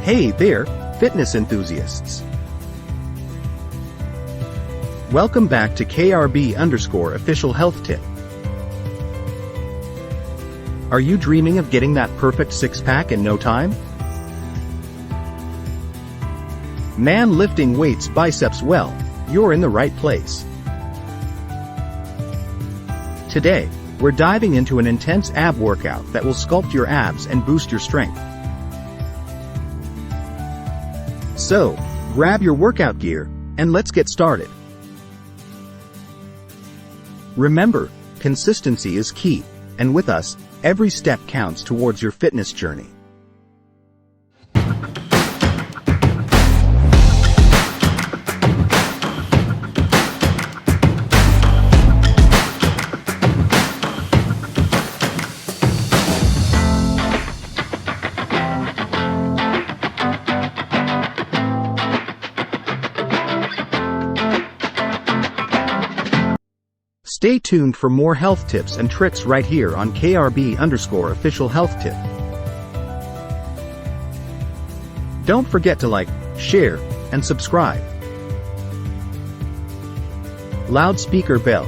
Hey there, fitness enthusiasts. Welcome back to KRB_official health tip. Are you dreaming of getting that perfect six-pack in no time? Man lifting weights biceps well, you're in the right place. Today, we're diving into an intense ab workout that will sculpt your abs and boost your strength. So, grab your workout gear, and let's get started. Remember, consistency is key, and with us, every step counts towards your fitness journey. Stay tuned for more health tips and tricks right here on KRB_official health tip. Don't forget to like, share, and subscribe. Loudspeaker bell.